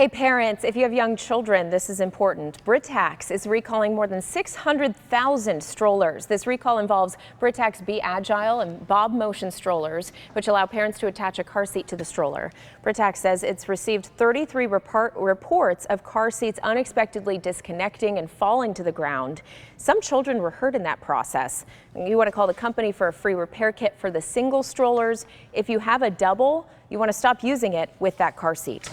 Hey parents, if you have young children, this is important. Britax is recalling more than 600,000 strollers. This recall involves Britax Be Agile and Bob Motion strollers, which allow parents to attach a car seat to the stroller. Britax says it's received 33 reports of car seats unexpectedly disconnecting and falling to the ground. Some children were hurt in that process. You want to call the company for a free repair kit for the single strollers. If you have a double, you want to stop using it with that car seat.